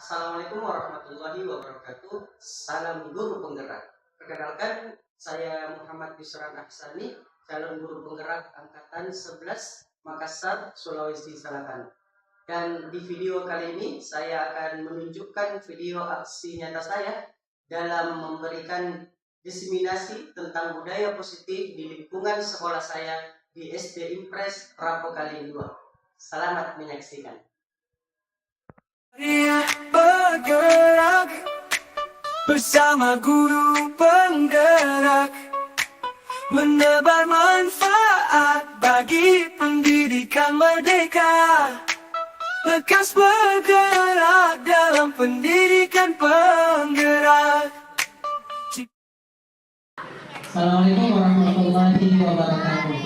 Assalamualaikum warahmatullahi wabarakatuh. Salam guru penggerak. Perkenalkan, saya Muhammad Yusran Ahsani, calon guru penggerak angkatan 11 Makassar, Sulawesi Selatan. Dan di video kali ini saya akan menunjukkan video aksi nyata saya dalam memberikan diseminasi tentang budaya positif di lingkungan sekolah saya di SD Impres Rapo Kali 2. Selamat menyaksikan. Bergerak bersama guru penggerak, menebar manfaat bagi pendidikan merdeka. Lekas bergerak dalam pendidikan penggerak. Assalamualaikum warahmatullahi wabarakatuh.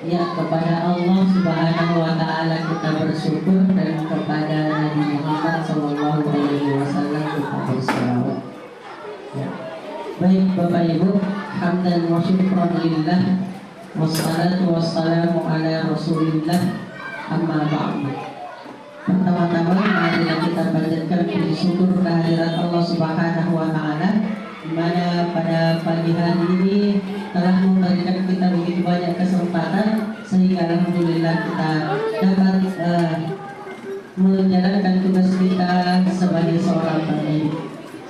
Ya, kepada Allah Subhanahu wa Ta'ala kita bersyukur, dan kepada Nabi Muhammad Sallallahu Alaihi Wasallam kita bersalawat. Ya. Baik Bapak Ibu, hamdan wa syukran lillah, wassalatu wassalamu ala Rasulillah, amma ba'du. Pertama-tama marilah kita panjatkan puji syukur kehadirat Allah Subhanahu wa Ta'ala, di mana pada pagi hari ini telah memberikan kita begitu banyak kesempatan sehingga alhamdulillah kita dapat menjalankan tugas kita sebagai seorang pendidik.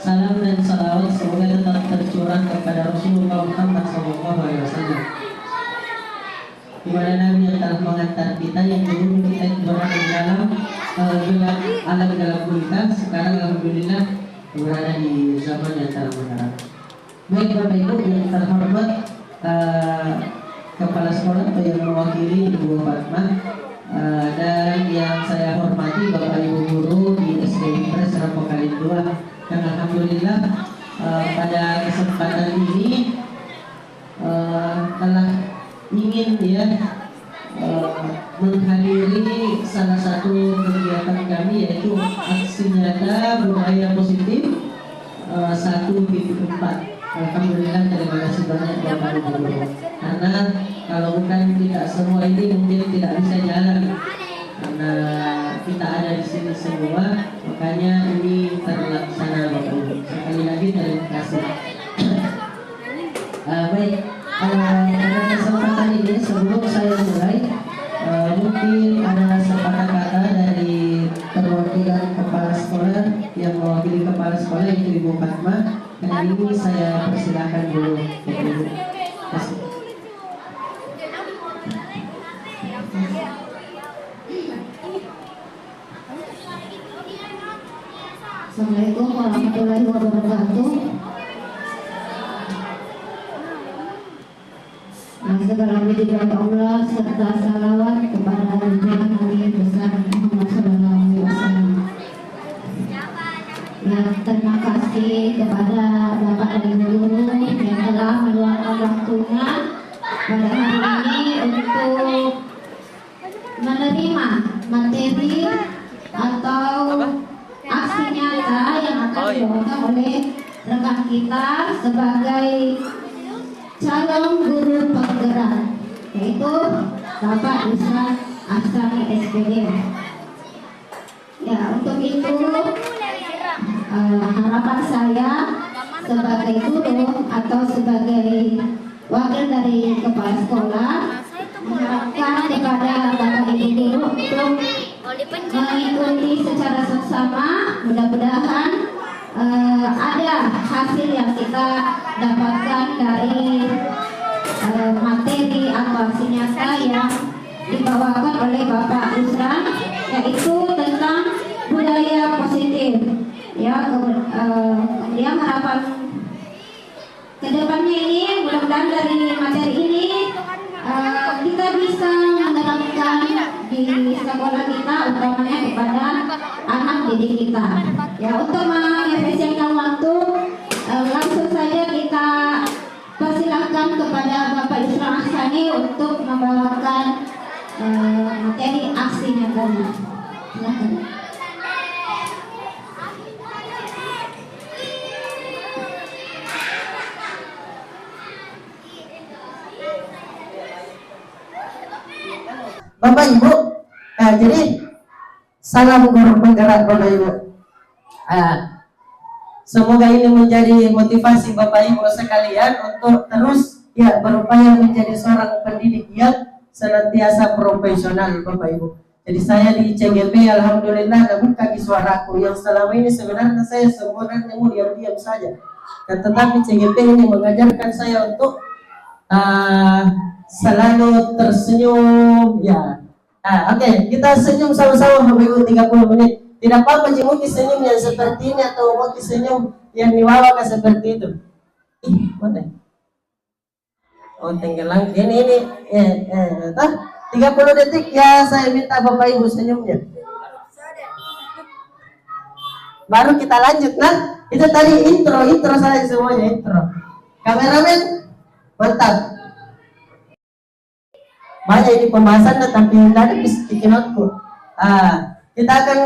Salam dan salawat semoga tetap tercurah kepada Rasulullah Muhammad SAW, di mana Nabi yang telah mengantar kita, yang dulu kita berada di dalam alam gelap gulita, sekarang alhamdulillah berada di zaman yang terang benderang. Baik Bapak Ibu yang terhormat, kepala sekolah atau yang mewakili Ibu Fatmah, dan yang saya hormati Bapak Ibu guru di SD Impres Rapo Kali 2, dan alhamdulillah pada kesempatan ini telah ingin menghadiri salah satu kegiatan kami, yaitu aksi nyata budaya positif 1.4. Alhamdulillah, terima kasih banyak Bapak Ibu guru, karena kalau bukan kita semua ini mungkin tidak bisa jalan, karena kita ada di sini semua, makanya ini terlaksana Bapak Ibu. Sekali lagi terima kasih. Baik, pada kesempatan ini sebelum saya mulai, mungkin ada sepatah kata dari perwakilan kepala sekolah yang mewakili kepala sekolah, yaitu Ibu Fatmah. Dan ini saya persilakan dulu, Ibu. Kasih. Assalamualaikum warahmatullahi wabarakatuh. Segala puji kepada Allah serta salawat kepada junjungan Nabi besar Muhammad Sallallahu Alaihi Wasallam. Ya, terima kasih kepada Bapak dan Ibu guru yang telah meluangkan waktunya pada hari ini untuk menerima materi atau aksi nyata yang akan dibawakan oleh rekan kita sebagai calon guru penggerak, yaitu Bapak Yusran Ahsani SPD. Ya, untuk itu harapan saya sebagai guru atau sebagai wakil dari kepala sekolah mengharapkan kepada Bapak Ibu guru untuk mengikuti secara seksama. Mudah-mudahan ada hasil yang kita dapatkan dari materi atau aksi nyata yang dibawakan oleh Bapak Yusran, yaitu tentang budaya positif. Ya, kemudian harapan kedepannya ini, mudah-mudahan dari materi ini kita bisa menerapkan di sekolah kita, utamanya kepada anak didik kita. Ya, untuk mengefisienkan waktu, langsung saja kita persilahkan kepada Bapak Yusran Ahsani untuk membawakan materi aksi nyatanya. Silahkan. Bapak Ibu, Jadi salam guru penggerak Bapak Ibu. Semoga ini menjadi motivasi Bapak Ibu sekalian untuk terus berupaya menjadi seorang pendidik yang senantiasa profesional Bapak Ibu. Jadi saya di CGP alhamdulillah bukan di suaraku yang selama ini sebenarnya saya sebenarnya mau diam-diam saja. Tetapi CGP ini mengajarkan saya untuk selalu tersenyum ya. Oke, kita senyum sama-sama Bapak Ibu 30 menit. Tidak apa-apa jika senyum yang seperti ini atau mau senyum yang dibawa seperti itu. Mana? Oh, tenggelam ini 30 detik ya, saya minta Bapak Ibu senyumnya. Baru kita lanjut itu tadi intro saya semuanya intro. Kameramen mantap. Banyak ini pembahasan tapi tidak ada bikin aku. Kita akan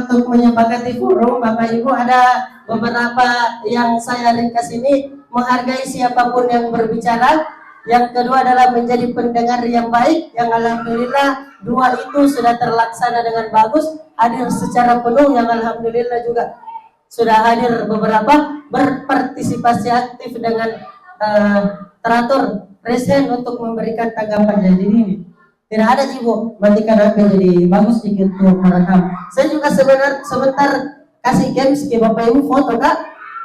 untuk menyepakati forum Bapak Ibu, ada beberapa yang saya ringkas ini: menghargai siapapun yang berbicara. Yang kedua adalah menjadi pendengar yang baik, yang alhamdulillah 2 itu sudah terlaksana dengan bagus, hadir secara penuh, yang alhamdulillah juga sudah hadir beberapa, berpartisipasi aktif dengan teratur, resen untuk memberikan tanggapan. Jadi ini tidak ada Bu, matikan apa jadi bagus sedikit untuk merekam. Saya juga sebentar kasih games ke Bapak Ibu, foto Kak,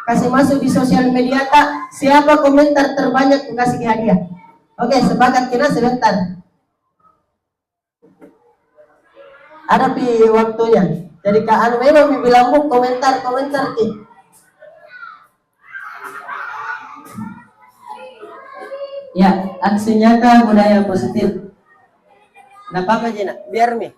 kasih masuk di sosial media Kak, siapa komentar terbanyak aku kasih hadiah. Oke, sepakat kita sebentar. Ada waktunya. Jadi Kak Anu memang bilang komentar Ki. Ya, aksi nyata budaya positif. Nah, apa Jina? Biar Mi.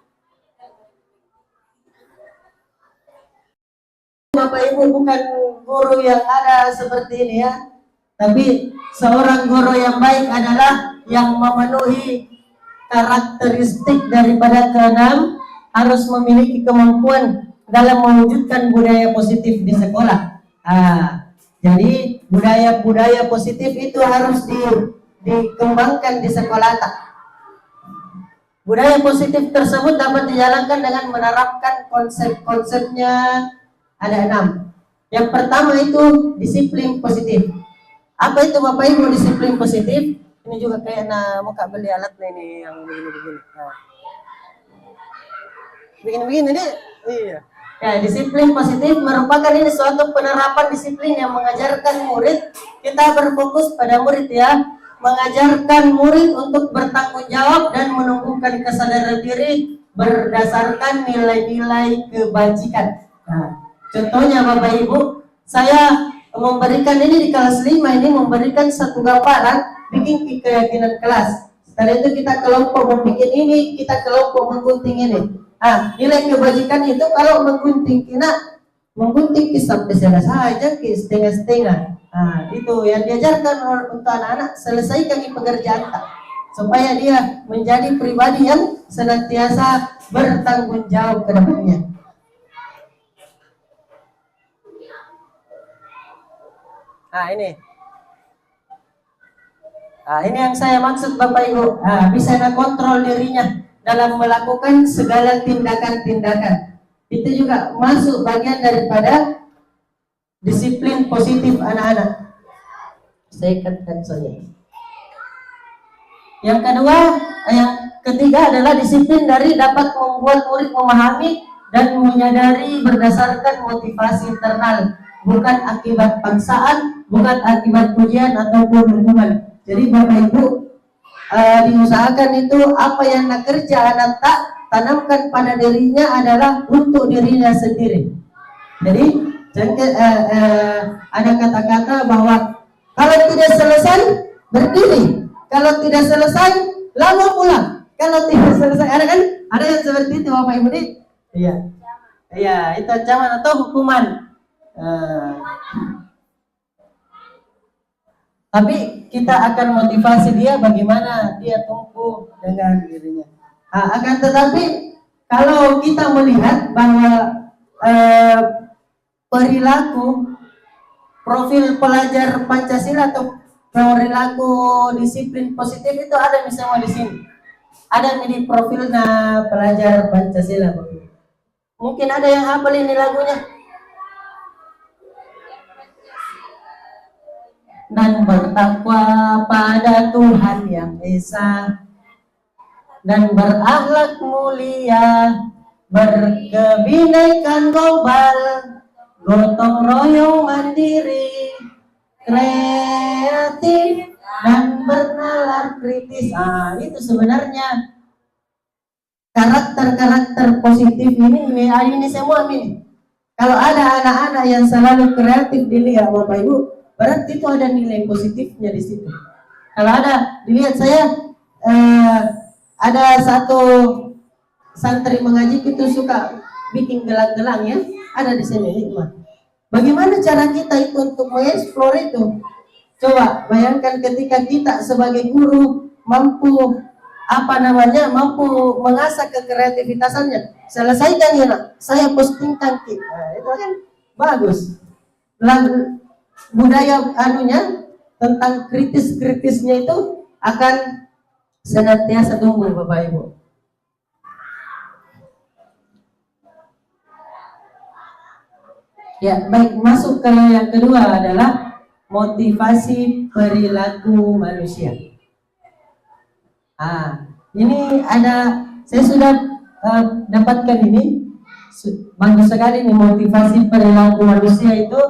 Bapak Ibu bukan guru yang ada seperti ini ya, tapi seorang guru yang baik adalah yang memenuhi karakteristik daripada keenam, harus memiliki kemampuan dalam mewujudkan budaya positif di sekolah. Jadi budaya positif itu harus dikembangkan di sekolah. Budaya positif tersebut dapat dijalankan dengan menerapkan konsep-konsepnya. Ada 6. Yang pertama itu disiplin positif. Apa itu Bapak Ibu disiplin positif? Ini juga kayak mau Kak beli alat ini yang begini-begini. Begini-begini nih. Iya. Ya, disiplin positif merupakan ini suatu penerapan disiplin yang mengajarkan murid, kita berfokus pada murid ya, mengajarkan murid untuk bertanggung jawab dan menumbuhkan kesadaran diri berdasarkan nilai-nilai kebajikan. Contohnya Bapak Ibu, saya memberikan ini di kelas 5 ini memberikan satu gambaran bikin keyakinan kelas. Setelah itu kita kelompok membuat ini, kita kelompok menggunting ini. Nilai kebajikan itu kalau menggunting sampai selesai aja setengah-setengah. Itu yang diajarkan untuk anak-anak, selesaikan pekerjaan supaya dia menjadi pribadi yang senantiasa bertanggung jawab ke depannya. Ini yang saya maksud Bapak Ibu, bisa kontrol dirinya dalam melakukan segala tindakan-tindakan. Itu juga masuk bagian daripada disiplin positif anak-anak. Saya katakan saja. Yang ketiga adalah disiplin dari dapat membuat murid memahami dan menyadari berdasarkan motivasi internal, bukan akibat paksaan, bukan akibat pujian ataupun hukuman. Jadi Bapak Ibu diusahakan itu apa yang nak kerja anak tanamkan pada dirinya adalah untuk dirinya sendiri. Jadi ada kata-kata bahwa kalau tidak selesai berdiri, kalau tidak selesai lalu pulang, kalau tidak selesai ada yang seperti itu Bapak Ibu nih. Iya itu ancaman atau hukuman. Tapi kita akan motivasi dia bagaimana dia tumbuh dengan dirinya. Akan tetapi kalau kita melihat bahwa perilaku profil pelajar Pancasila atau perilaku disiplin positif itu ada misalnya di sini. ada nih di profilnya pelajar Pancasila. Mungkin ada yang hafal ini lagunya. Dan bertakwa pada Tuhan yang Esa, dan berakhlak mulia, berkebinekaan global, gotong royong mandiri, kreatif dan bernalar kritis. Itu sebenarnya karakter-karakter positif ini semua ini. Kalau ada anak-anak yang selalu kreatif dilihat Bapak Ibu, berarti itu ada nilai positifnya di situ. Kalau ada dilihat saya ada satu santri mengaji itu suka bikin gelang-gelang ya, ada di sini. Bagaimana cara kita itu untuk mengeksplor itu? Coba bayangkan ketika kita sebagai guru mampu mampu mengasah kekreativitasannya. Selesaikan ya nak, saya postingkan itu kan bagus. Budaya tentang kritisnya itu akan senantiasa tumbuh Bapak Ibu. Ya, baik, masuk ke yang kedua adalah motivasi perilaku manusia. Ini saya sudah dapatkan ini, bagus sekali nih motivasi perilaku manusia itu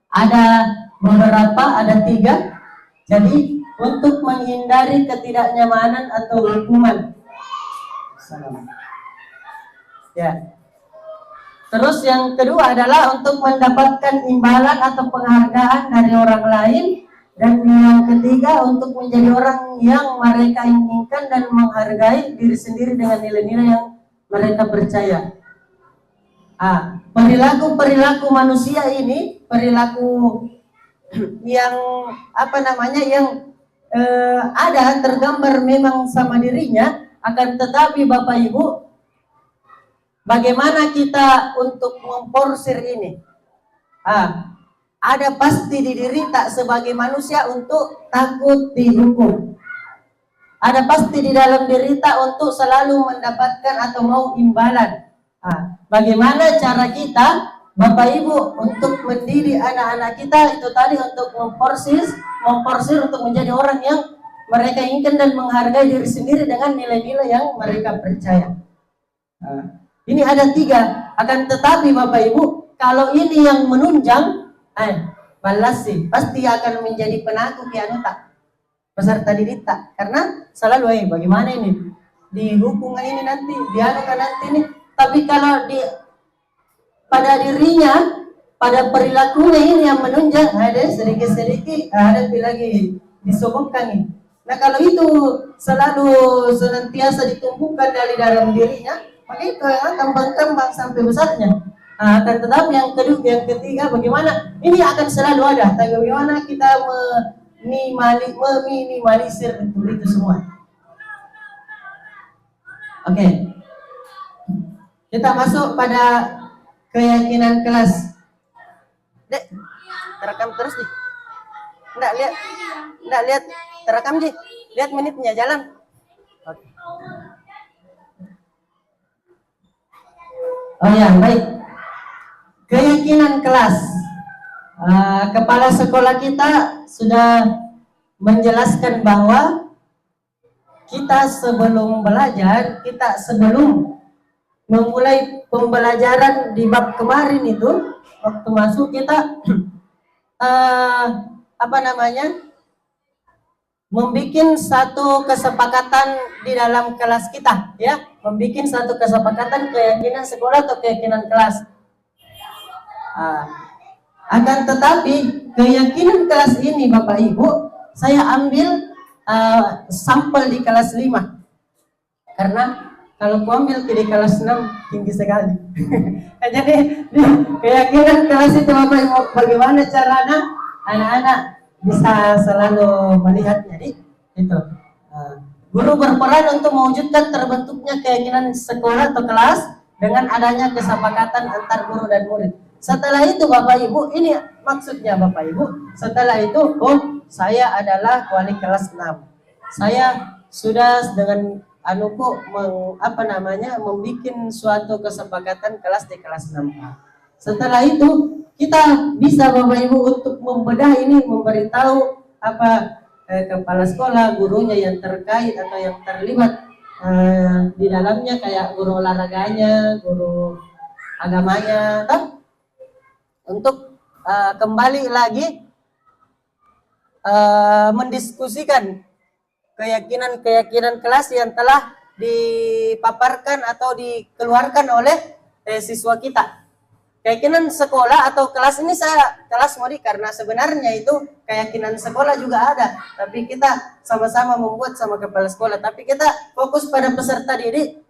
ada beberapa, ada 3. Jadi untuk menghindari ketidaknyamanan atau hukuman. Ya. Terus yang kedua adalah untuk mendapatkan imbalan atau penghargaan dari orang lain. Dan yang ketiga untuk menjadi orang yang mereka inginkan dan menghargai diri sendiri dengan nilai-nilai yang mereka percaya. Perilaku manusia ini, perilaku yang yang ada tergambar memang sama dirinya, akan tetapi Bapak Ibu, bagaimana kita untuk memporsir ini? Ada pasti di diri tak sebagai manusia untuk takut dihukum. Ada pasti di dalam diri tak untuk selalu mendapatkan atau mau imbalan. Bagaimana cara kita Bapak Ibu untuk mendidik anak-anak kita itu tadi untuk memporsir untuk menjadi orang yang mereka inginkan dan menghargai diri sendiri dengan nilai-nilai yang mereka percaya. Ini ada 3. Akan tetapi Bapak Ibu, kalau ini yang menunjang, balas sih pasti akan menjadi penaku tak peserta didik tak, karena selalu bagaimana ini dihukum ini nanti, dianukan nanti ini. Tapi kalau pada dirinya, pada perilakunya ini yang menunjang, ada sedikit-sedikit ada lagi disombongkan ini. Nah kalau itu selalu senantiasa ditumbuhkan dari dalam dirinya, maka itu akan berkembang sampai besarnya. Akan tetapi yang ketiga, bagaimana ini akan selalu ada. Tapi bagaimana kita meminimalisir itu semua. Oke. Kita masuk pada keyakinan kelas. Dek, terekam terus nih. Enggak lihat terekam Ji. Lihat menitnya jalan. Oke. Oh ya, baik. Keyakinan kelas. Kepala sekolah kita sudah menjelaskan bahwa kita sebelum belajar, sebelum memulai pembelajaran di bab kemarin itu, waktu masuk kita membikin satu kesepakatan di dalam kelas kita, ya, membikin satu kesepakatan keyakinan sekolah atau keyakinan kelas. Akan tetapi keyakinan kelas ini Bapak Ibu, saya ambil sampel di kelas 5, karena kalau aku ambil di kelas 6 tinggi sekali. Jadi keyakinan kelas itu Bapak Ibu, bagaimana caranya anak-anak bisa selalu melihatnya itu. Guru berperan untuk mewujudkan terbentuknya keyakinan sekolah atau kelas dengan adanya kesepakatan antar guru dan murid. Setelah itu Bapak Ibu, ini maksudnya Bapak Ibu, setelah itu saya adalah wali kelas 6. Saya sudah dengan membuat suatu kesepakatan kelas di kelas 6A. Setelah itu kita bisa Bapak Ibu untuk membedah ini, memberitahu kepala sekolah, gurunya yang terkait atau yang terlibat di dalamnya, kayak guru olahraganya, guru agamanya, untuk kembali lagi mendiskusikan keyakinan kelas yang telah dipaparkan atau dikeluarkan oleh siswa kita. Keyakinan sekolah atau kelas ini kelas modi, karena sebenarnya itu keyakinan sekolah juga ada, tapi kita sama-sama membuat sama kepala sekolah, tapi kita fokus pada peserta didik.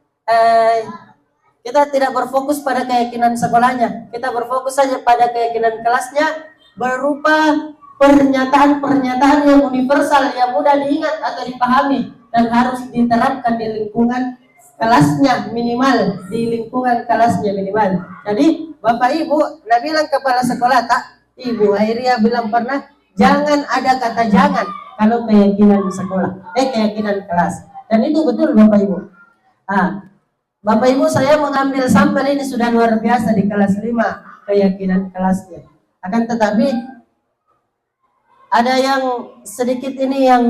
Kita tidak berfokus pada keyakinan sekolahnya, kita berfokus saja pada keyakinan kelasnya berupa pernyataan-pernyataan yang universal, yang mudah diingat atau dipahami dan harus diterapkan di lingkungan kelasnya minimal, Jadi Bapak Ibu, Nabi bilang kepala sekolah, Ibu Airia bilang pernah, jangan ada kata jangan kalau keyakinan sekolah, keyakinan kelas. Dan itu betul Bapak Ibu. Bapak Ibu, saya mengambil sampel ini sudah luar biasa di kelas 5, keyakinan kelasnya. Akan tetapi ada yang sedikit ini yang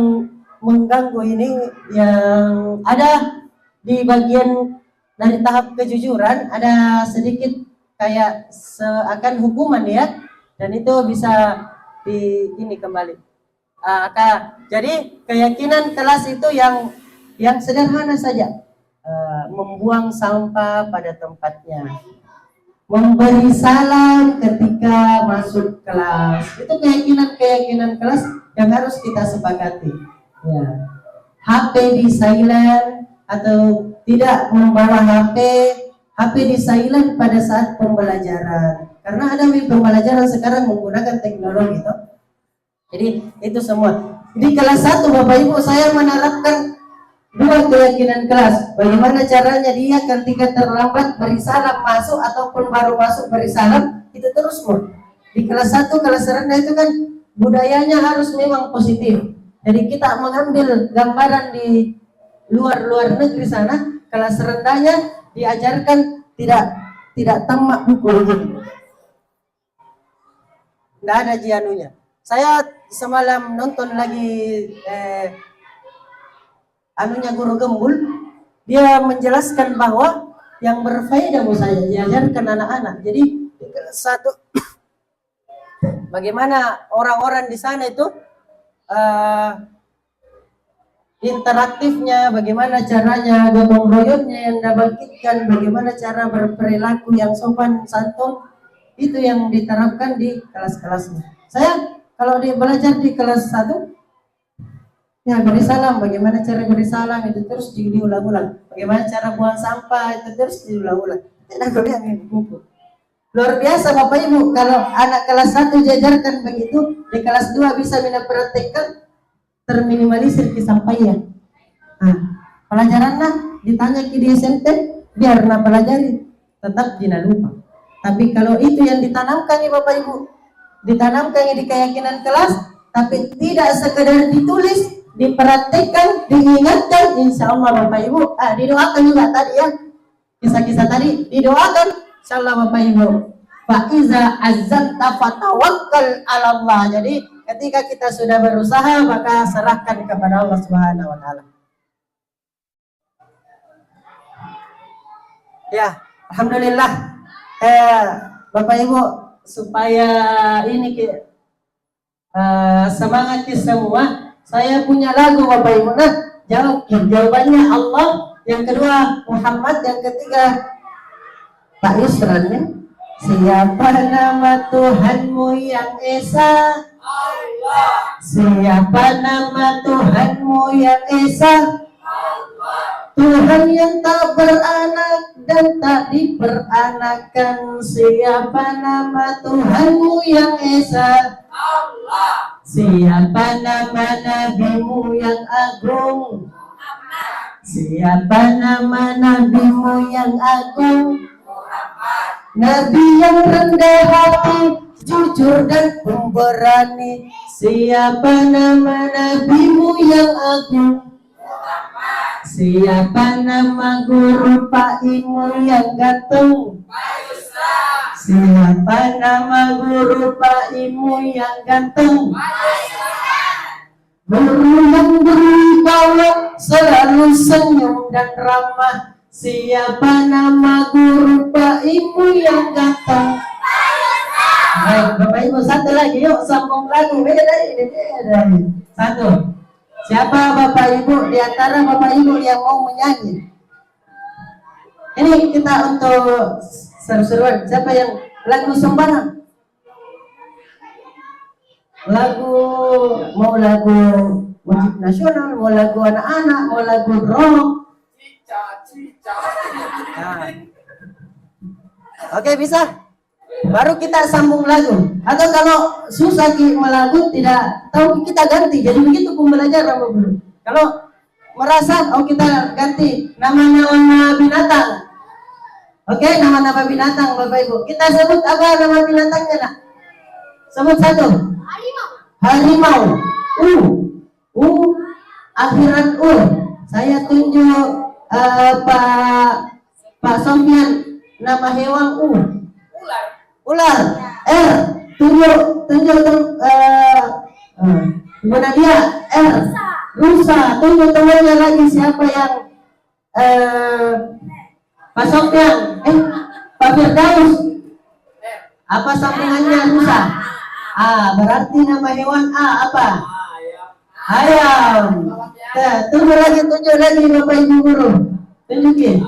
mengganggu ini, yang ada di bagian dari tahap kejujuran, ada sedikit kayak seakan hukuman ya, dan itu bisa ini kembali. Jadi keyakinan kelas itu yang sederhana saja, membuang sampah pada tempatnya, memberi salam ketika masuk kelas, itu keyakinan kelas yang harus kita sepakati. Ya. HP di silent atau tidak membawa HP di silent pada saat pembelajaran, karena ada pembelajaran sekarang menggunakan teknologi itu. Jadi itu semua di kelas 1 Bapak Ibu, saya menerapkan 2 keyakinan kelas. Bagaimana caranya dia ketika terlambat beri salam masuk ataupun baru masuk beri salam, itu terus di kelas 1, kelas rendah itu kan budayanya harus memang positif. Jadi kita mengambil gambaran di luar negeri sana, kelas rendahnya diajarkan tidak tamak pukul gitu. Tidak ada jianunya. Saya semalam nonton lagi guru Gembul, dia menjelaskan bahwa yang berfaedah saya diajarkan anak-anak. Jadi di kelas 1 bagaimana orang-orang di sana itu interaktifnya, bagaimana caranya gotong royongnya yang dibangkitkan, bagaimana cara berperilaku yang sopan santun, itu yang diterapkan di kelas-kelasnya. Saya kalau belajar di kelas 1 ya beri salam, bagaimana cara beri salam itu terus diulang-ulang, bagaimana cara buang sampah itu terus diulang-ulang. Luar biasa Bapak Ibu, kalau anak kelas 1 diajarkan begitu, di kelas 2 bisa mempraktekkan, terminimalisir kesampaian. Pelajarannya ditanya ke di SMP, biar pelajari, tetap jangan lupa. Tapi kalau itu yang ditanamkan ya Bapak Ibu, ditanamkan di keyakinan kelas, tapi tidak sekedar ditulis, dipraktekkan, diingatkan, insya Allah Bapak Ibu, didoakan juga tadi ya, kisah-kisah tadi, didoakan, insya Allah Bapak Ibu. Fa'iza azzanta fatawakkal 'ala Allah. Jadi ketika kita sudah berusaha, maka serahkan kepada Allah Subhanahu wa taala. Ya, alhamdulillah. Bapak Ibu, supaya ini semangat kita semua, saya punya lagu Bapak Ibu. Nah, jawabannya Allah, yang kedua Muhammad, yang ketiga Pak Yusran ya. Siapa nama Tuhanmu yang Esa? Allah. Siapa nama Tuhanmu yang Esa? Allah. Tuhan yang tak beranak dan tak diperanakan. Siapa nama Tuhanmu yang Esa? Allah. Siapa nama Nabimu yang agung? Muhammad. Siapa nama Nabimu yang agung? Muhammad. Nabi yang rendah hati, jujur dan pemberani. Siapa nama Nabimu yang agung? Muhammad. Siapa nama guru Pak Imu yang ganteng? Siapa nama guru Pak Imu yang ganteng? Guru yang berwibawa, selalu senyum dan ramah. Siapa nama guru Pak Imu yang ganteng? Baik, Bapak Ibu, satu lagi, yuk sambung lagu. Beda ini. Satu. Siapa Bapak Ibu di antara Bapak Ibu yang mau menyanyi? Ini kita untuk seru-seruan. Siapa yang lagu sembarang? Mau lagu musik nasional, mau lagu anak-anak, mau lagu rock. Nah. Oke, bisa. Baru kita sambung lagu. Atau kalau susah melagu tidak tahu, kita ganti. Jadi begitu pembelajaran dulu. Kalau merasa kita ganti nama-nama binatang. Oke, nama-nama binatang Bapak Ibu. Kita sebut apa nama binatangnya, Nak? Sebut satu. Harimau. Akhiran Saya tunjuk Pak Sofyan nama hewan ular. Tunjuk mana dia? Rusa. Tunjuk temannya lagi siapa yang Pak Sofyan. Pak Firdaus. Apa sambungannya rusa? Berarti nama hewan apa? Ayam. Tunjuk lagi Bapak Ibu guru. Tunjukin.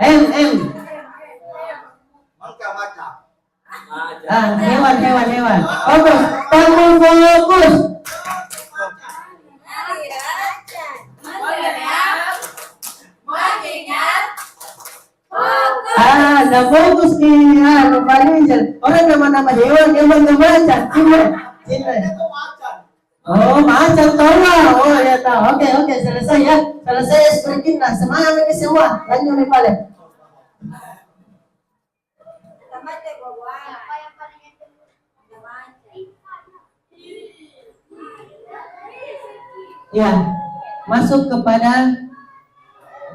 Hewan. Fokus. Kamu fokus. Nah fokus rupanya orang nama-nama hewan baca. Sini. Oh, macan tahu. Oh ya tahu. Oke, selesai ya. Selesai ekspresi. Nah, semangat ini semua. Lanjut nih Pak. Ya, masuk kepada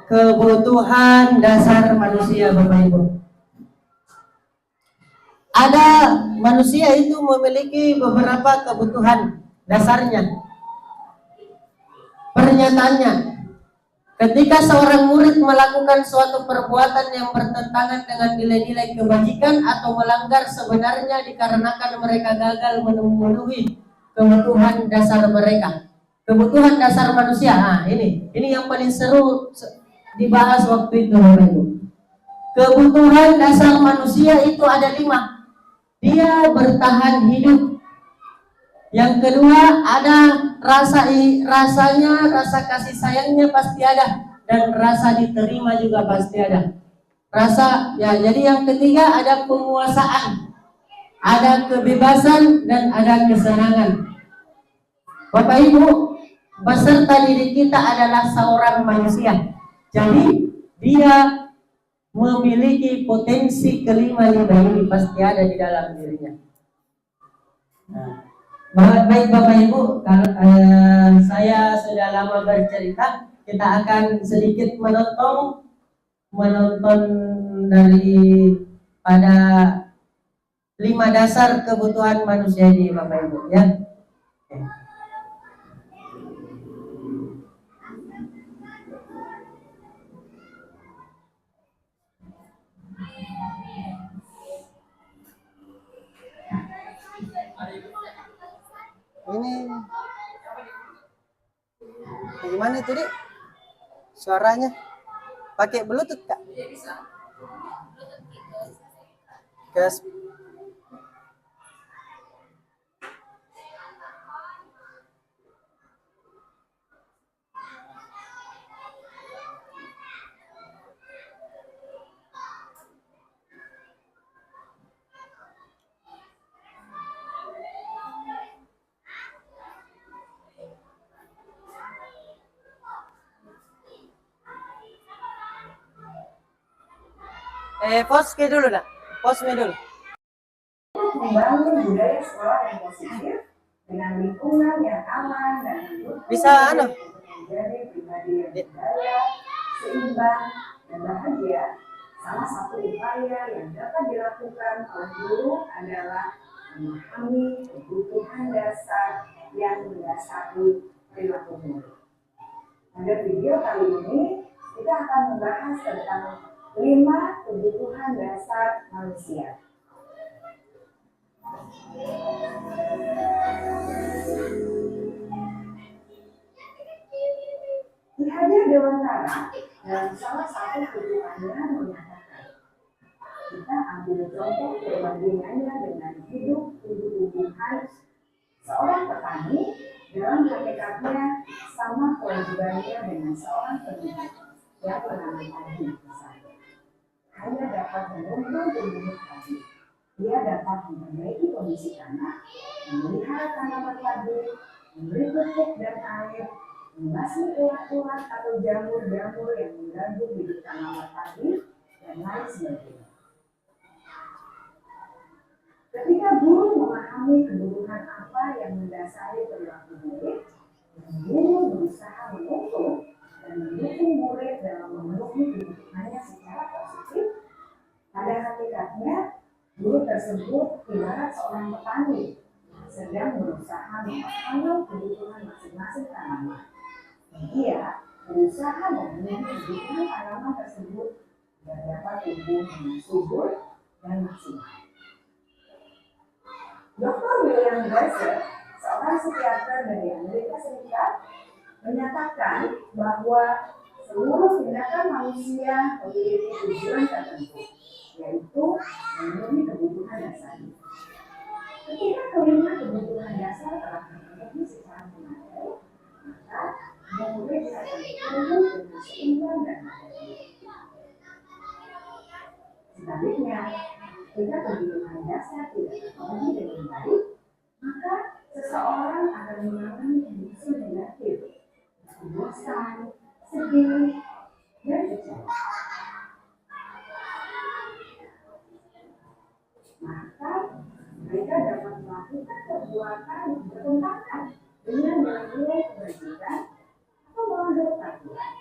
kebutuhan dasar manusia Bapak Ibu. Ada manusia itu memiliki beberapa kebutuhan dasarnya. Pernyataannya, ketika seorang murid melakukan suatu perbuatan yang bertentangan dengan nilai-nilai kebajikan atau melanggar, sebenarnya dikarenakan mereka gagal memenuhi kebutuhan dasar mereka. Kebutuhan dasar manusia. Nah, ini yang paling seru dibahas waktu itu Bapak Ibu. Kebutuhan dasar manusia itu ada 5. Dia bertahan hidup. Yang kedua ada rasa kasih sayangnya pasti ada, dan rasa diterima juga pasti ada. Jadi yang ketiga ada penguasaan, ada kebebasan, dan ada kesenangan. Bapak Ibu, peserta didik kita adalah seorang manusia. Jadi dia memiliki potensi kelima-lima ini pasti ada di dalam dirinya. Nah, baik Bapak Ibu, saya sudah lama bercerita. Kita akan sedikit menonton dari pada 5 dasar kebutuhan manusia ini Bapak Ibu ya. Ini bagaimana itu Dik? Suaranya pakai Bluetooth Kak? Gas. Pause dulu dah. Pause dulu. Membangun budaya sekolah yang positif dengan lingkungan yang aman dan mendukung Bisa menjadi pribadi yang yang berdaya, seimbang, dan bahagia. Salah satu upaya yang dapat dilakukan oleh guru adalah memahami kebutuhan dasar yang mendasari perilaku murid. Pada video kali ini, kita akan membahas tentang 5 kebutuhan dasar manusia. Ki Hajar Dewantara dalam salah satu kutipannya menyatakan, kita ambil contoh perbandingannya dengan hidup tumbuh-tumbuhan. Seorang petani dalam hakikatnya sama kewajibannya dengan seorang pendidik yang menanam padi misalnya. Hanya dapat menuntun tumbuhan padi. Dia dapat memperbaiki kondisi tanah, memelihara tanaman padi, memberi pupuk dan air, membasmi ulat-ulat atau jamur-jamur yang mengganggu hidup tanaman padi, dan lain sebagainya. Ketika guru memahami kebutuhan apa yang mendasari perilaku murid, guru berusaha menuntun dan mendukung murid dalam memenuhi kebutuhannya secara positif. Pada hakikatnya, guru tersebut ibarat seorang petani sedang berusaha memahami kebutuhan masing-masing tanaman. Dia berusaha memenuhi kebutuhan tanaman tersebut agar dapat tumbuh dengan subur dan maksimal. Dr. William Glasser, seorang psikiater dari Amerika Serikat, menyatakan bahwa seluruh tindakan manusia memiliki tujuan tertentu, yaitu memenuhi kebutuhan dasar. Ketika kelima kebutuhan dasar telah terpenuhi secara memadai, maka murid akan tumbuh dengan seimbang dan bahagia. Sebaliknya, jika kebutuhan dasar tidak terpenuhi dengan baik, maka seseorang akan mengalami emosi negatif, bosan, sedih, dan kecewa. Maka mereka dapat melakukan perbuatan yang bertentangan dengan nilai-nilai kebajikan atau melanggar peraturan.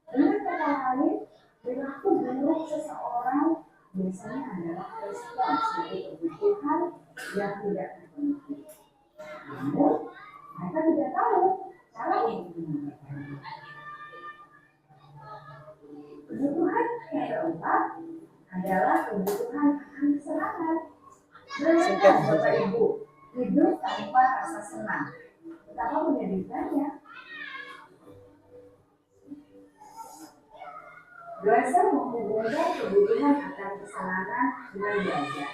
Dengan kata lain, perilaku buruk seseorang biasanya adalah respons dari kebutuhan yang tidak terpenuhi. Namun, mereka tidak tahu cara untuk menyampaikannya. Kebutuhan yang keempat adalah kebutuhan akan kesenangan. Bayangkan Bapak Ibu, hidup tanpa rasa senang. Betapa menyedihkannya. Glasser menghubungkan kebutuhan akan kesenangan dengan belajar.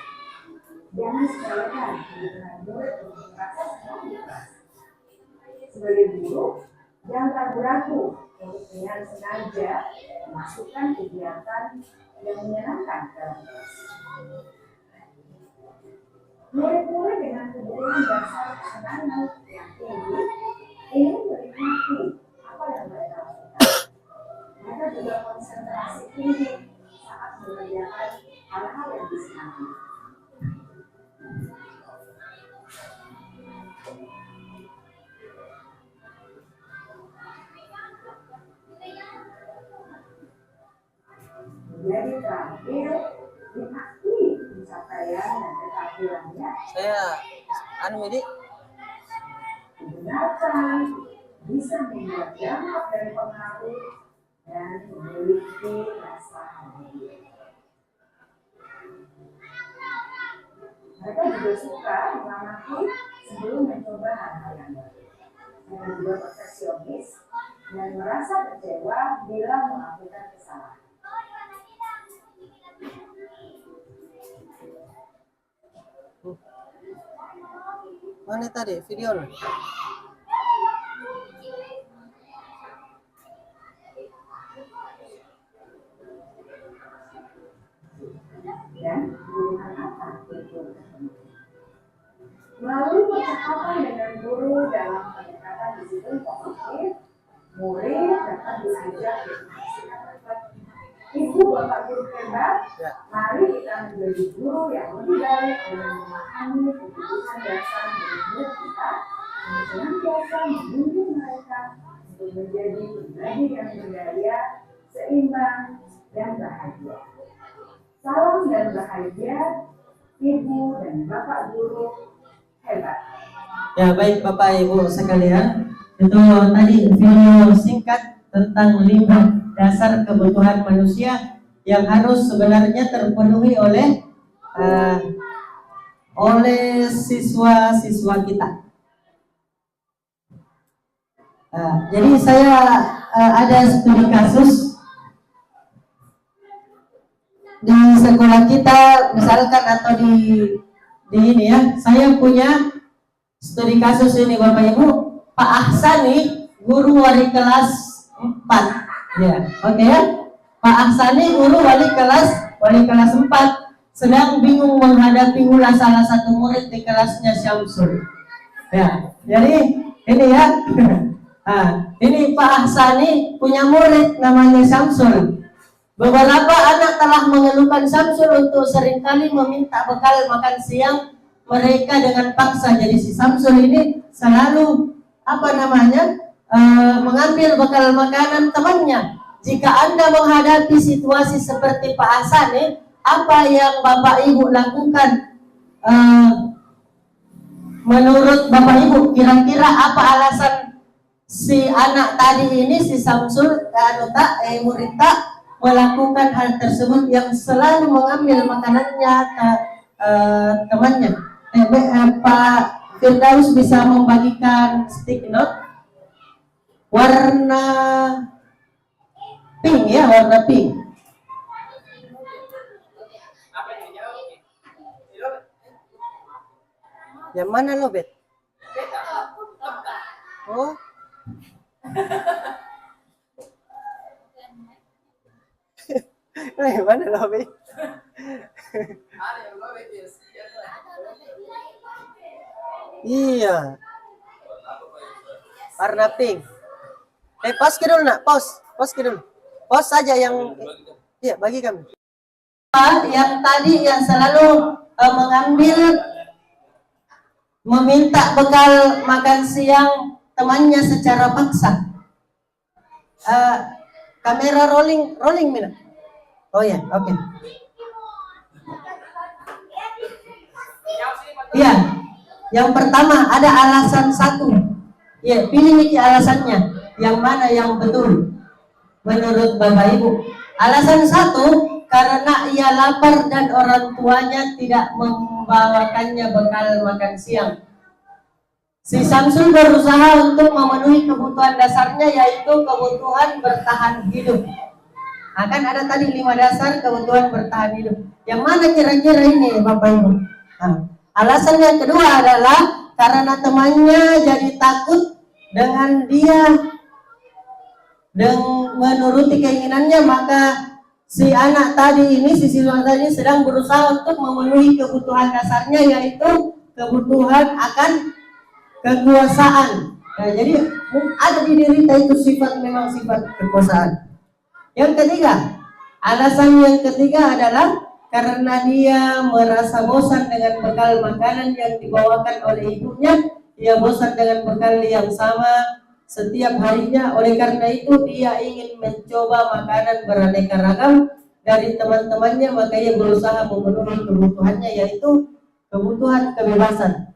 Jangan sepelekan kebutuhan murid untuk merasa senang di kelas. Sebagai guru, jangan ragu-ragu untuk dengan sengaja memasukkan kegiatan yang menyenangkan dalam kelas. Murid-murid dengan kebutuhan dasar kesenangan yang tinggi ingin menikmati apa yang mereka lakukan. Mereka juga konsentrasi tinggi saat mengerjakan hal-hal yang disenangi. Jadi terakhir, diakui pencapaian dan keterampilannya. Saya ini Dibenarkan, bisa membuat dampak dari pengaruh dan memiliki rasa bahagia. Mereka juga suka mengamati sebelum mencoba hal-hal yang baru. Mereka juga perfeksionis dan merasa kecewa bila melakukan kesalahan. mana tadi video? Dan kebutuhan apa itu? Melalui percakapan dengan guru dalam pendekatan disiplin positif, murid dapat diajak Ibu Bapak Guru hebat, mari kita menjadi guru yang lebih baik dengan memahami kebutuhan dasar murid kita, dan senantiasa membimbing mereka untuk menjadi pribadi yang berdaya, seimbang, dan bahagia. Salam dan bahagia, Ibu dan Bapak Guru hebat. Ya, baik Bapak Ibu sekalian, itu tadi video singkat tentang 5 dasar kebutuhan manusia yang harus sebenarnya terpenuhi oleh siswa-siswa kita. Jadi saya ada studi kasus di sekolah kita, misalkan atau di ini ya, saya punya studi kasus ini Bapak Ibu. Pak Ahsani, guru wali kelas 4, ya, oke ya. Pak Ahsani, guru wali kelas 4, sedang bingung menghadapi ulah salah satu murid di kelasnya Syamsul. Ya, jadi ini ya. Ini Pak Ahsani punya murid namanya Syamsul. Beberapa anak telah mengeluhkan Syamsul untuk seringkali meminta bekal makan siang mereka dengan paksa. Jadi si Syamsul ini selalu mengambil bekal makanan temannya. Jika Anda menghadapi situasi seperti Pak Ahsani, apa yang Bapak Ibu lakukan? Menurut Bapak Ibu, kira-kira apa alasan si anak tadi ini, si Syamsul murid melakukan hal tersebut yang selalu mengambil makanannya temannya? Pak Firdaus bisa membagikan stick note warna pink ya, warna pink. Yang mana lo, Bet? Oh. Yang mana lo, Bet? Iya. Warna pink. Pause dulu nak, pause dulu. Pause saja yang, iya bagi kami. Yang tadi yang selalu meminta bekal makan siang temannya secara paksa. Kamera rolling Mina. Oh ya, oke. Iya. Yang pertama ada alasan satu. Ya, pilih alasannya. Yang mana yang betul menurut Bapak Ibu? Alasan satu, karena ia lapar dan orang tuanya tidak membawakannya bekal makan siang. Si Syamsul berusaha untuk memenuhi kebutuhan dasarnya, yaitu kebutuhan bertahan hidup. Akan ada tadi 5 dasar kebutuhan bertahan hidup. Yang mana kira-kira ini Bapak Ibu? Alasan yang kedua adalah karena temannya jadi takut dengan dia dan menuruti keinginannya, maka si anak tadi ini, si siswa tadi sedang berusaha untuk memenuhi kebutuhan dasarnya, yaitu kebutuhan akan kekuasaan. Nah, jadi ada di diri kita itu memang sifat kekuasaan. Yang ketiga, alasan yang ketiga adalah karena dia merasa bosan dengan bekal makanan yang dibawakan oleh ibunya. Dia bosan dengan bekal yang sama setiap harinya. Oleh karena itu dia ingin mencoba makanan beraneka ragam dari teman-temannya, makanya berusaha memenuhi kebutuhannya, yaitu kebutuhan kebebasan.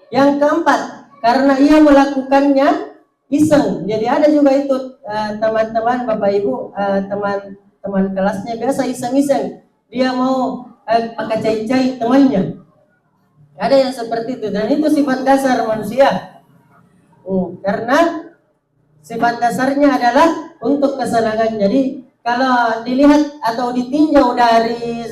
Yang keempat, karena ia melakukannya iseng. Jadi ada juga itu teman-teman Bapak Ibu, teman kelasnya biasa iseng-iseng. Dia mau pakai cai-cai temannya. Ada yang seperti itu, dan itu sifat dasar manusia. Karena sifat dasarnya adalah untuk kesenangan. Jadi kalau dilihat atau ditinjau dari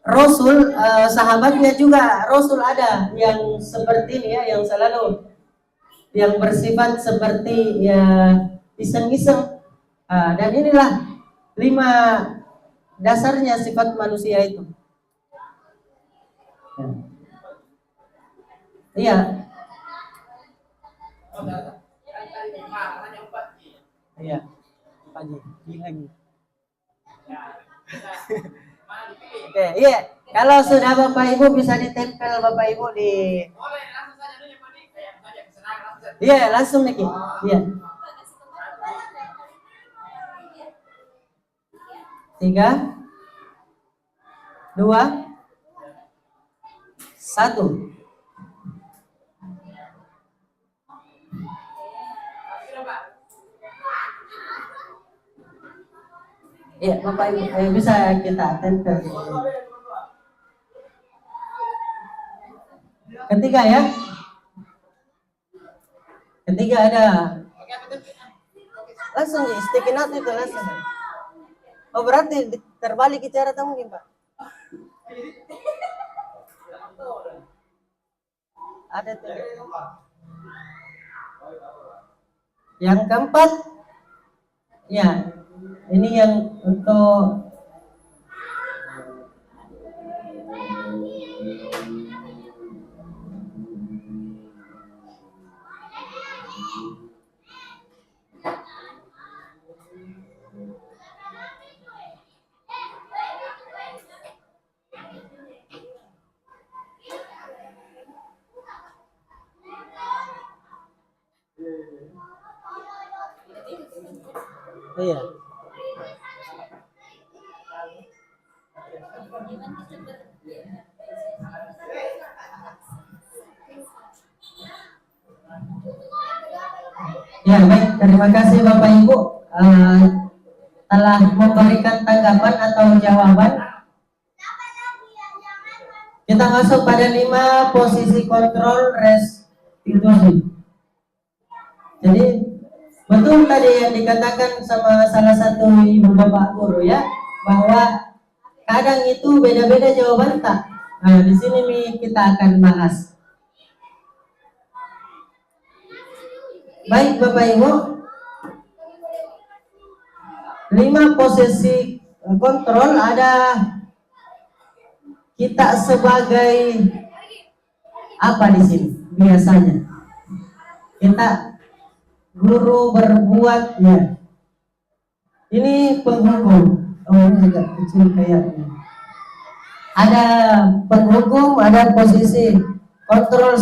Rasul, sahabatnya juga Rasul ada yang seperti ini ya, yang selalu yang bersifat seperti ya iseng-iseng. Dan inilah 5 dasarnya sifat manusia itu. Iya. Iya. Pagi lagi. Oke, iya. Kalau sudah Bapak Ibu bisa ditempel Bapak Ibu di. Iya, langsung Niki. Iya. 3, 2, 1. Iya, Bapak Ibu, bisa kita tempel. Ketiga ya. Ketiga ada. Langsung ya, sticky note itu langsung. Oh berarti terbalik cara tamu mungkin Pak. Ada tuh. Yang keempat, ya ini yang untuk iya. Ya baik, terima kasih Bapak Ibu telah memberikan tanggapan atau jawaban. Kita masuk pada 5 posisi kontrol restitusi. Jadi betul tadi yang dikatakan sama salah satu ibu bapak guru ya, bahwa kadang itu beda-beda jawaban tak. Nah di sini nih kita akan bahas. Baik Bapak Ibu, 5 posisi kontrol ada kita sebagai apa di sini biasanya? Kita guru berbuat ya. Ini penghukum. Oh ini agak kecil kayaknya. Ada penghukum, ada posisi kontrol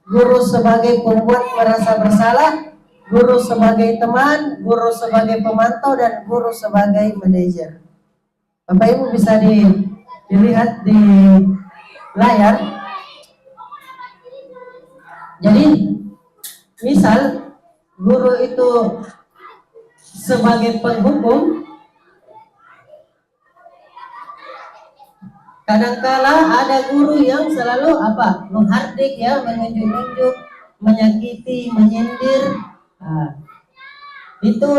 guru sebagai pembuat merasa bersalah, guru sebagai teman, guru sebagai pemantau, dan guru sebagai manajer. Bapak Ibu bisa dilihat di layar. Jadi misal guru itu sebagai penghukum, kadangkala ada guru yang selalu apa? Menghardik ya, menunjuk-nunjuk, menyakiti, menyindir. Nah, itu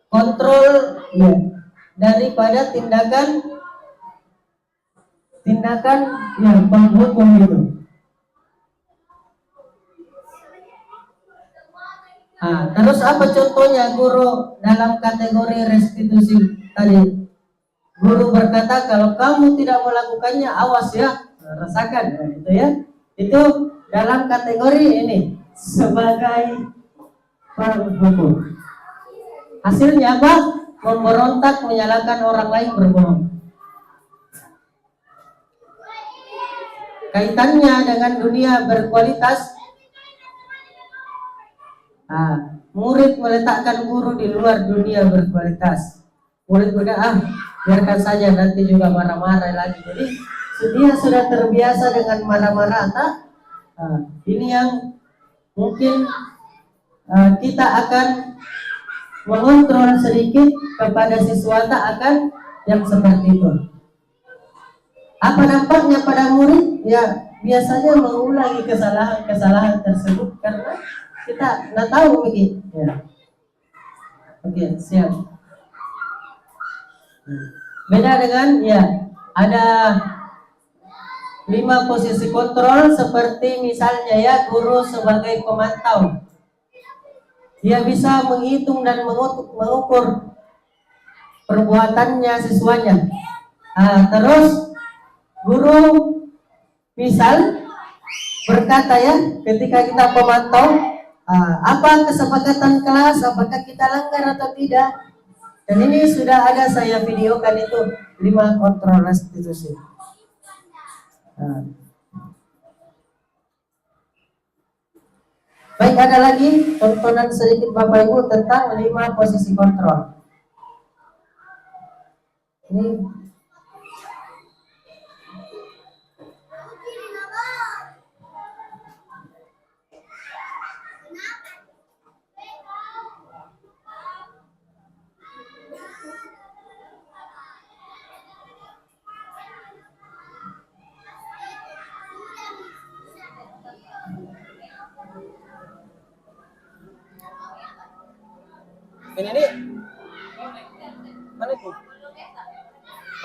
kontrol ya daripada tindakan yang penghukum itu. Nah, terus apa contohnya guru dalam kategori restitusi tadi? Guru berkata kalau kamu tidak melakukannya awas ya, rasakan ya, gitu ya. Itu dalam kategori ini sebagai penghukum. Hasilnya apa? Memberontak, menyalahkan orang lain, berbohong. Kaitannya dengan dunia berkualitas. Nah, murid meletakkan guru di luar dunia berkualitas. Murid berkata, biarkan saja nanti juga marah-marah lagi. Jadi dia sudah terbiasa dengan marah-marah. Nah, ini yang mungkin kita akan mengontrol sedikit kepada siswa akan yang seperti itu. Apa nampaknya pada murid? Ya biasanya mengulangi kesalahan tersebut karena kita nggak tahu begitu. Ya. Oke, siap. Beda dengan ya ada 5 posisi kontrol seperti misalnya ya guru sebagai pemantau. Dia bisa menghitung dan mengukur perbuatannya siswanya. Nah, terus guru misal berkata ya ketika kita pemantau, apa kesepakatan kelas, apakah kita langgar atau tidak. Dan ini sudah ada saya videokan itu 5 kontrol restitusi. Baik, ada lagi tontonan sedikit Bapak Ibu tentang 5 posisi kontrol. Ini nih. Mana itu?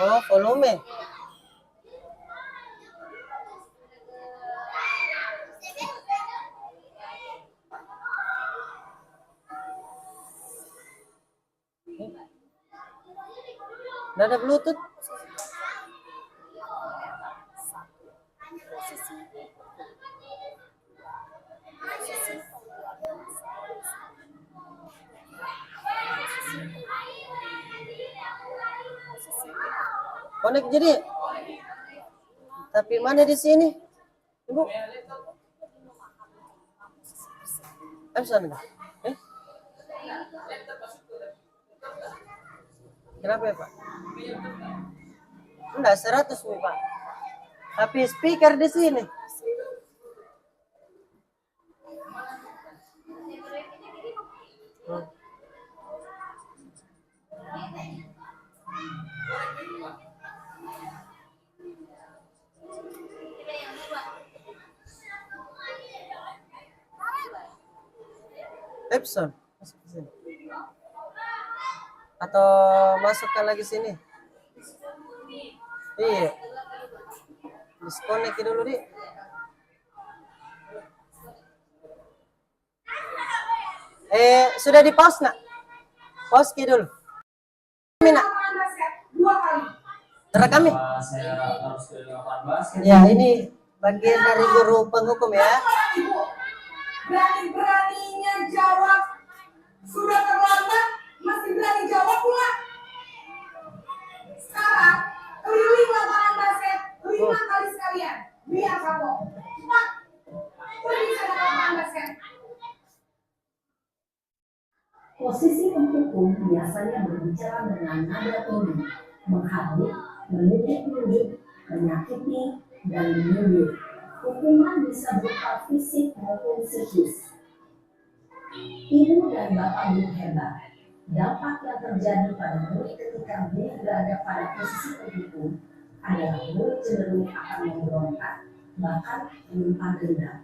Oh, volume. Nggak ada Bluetooth. Connect jadi. Tapi mana di sini? Ibu. Sana enggak? Kenapa ya, Pak? Enggak, 100 nih, Pak. Tapi speaker di sini. Epson. Masuk ke sini. Atau masukkan lagi sini. Iya. Disconnect dulu, Di. Sudah di pause, Nak? Pause dulu. Nak. Terekam ya? Ya, ini bagian dari guru penghukum ya. Berani-beraninya jawab. Sudah terlambat, masih berani jawab pula. Sekarang, keliling lapangan basket 5 kali sekalian. Biar kamu. Cepat. Pergi sana ke lapangan basket. Posisi penghukum biasanya berbicara dengan nada tinggi, menghardik, menunjuk-nunjuk, menyakiti, dan menyindir. Hukuman bisa berupa fisik maupun psikis. Ibu dan bapak guru hebat. Dampak yang terjadi pada murid ketika dia berada pada posisi penghukum adalah murid cenderung akan memberontak, bahkan menyimpan dendam.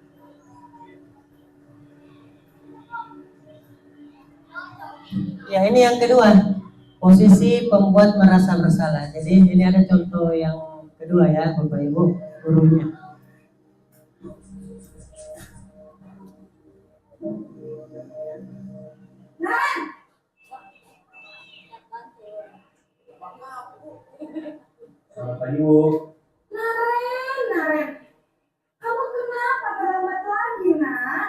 Ya, ini yang kedua, posisi pembuat merasa bersalah. Jadi ini ada contoh yang kedua ya, Bapak Ibu gurunya. Selamat pagi, Bu. Naren, kamu kenapa terlambat lagi, Nak?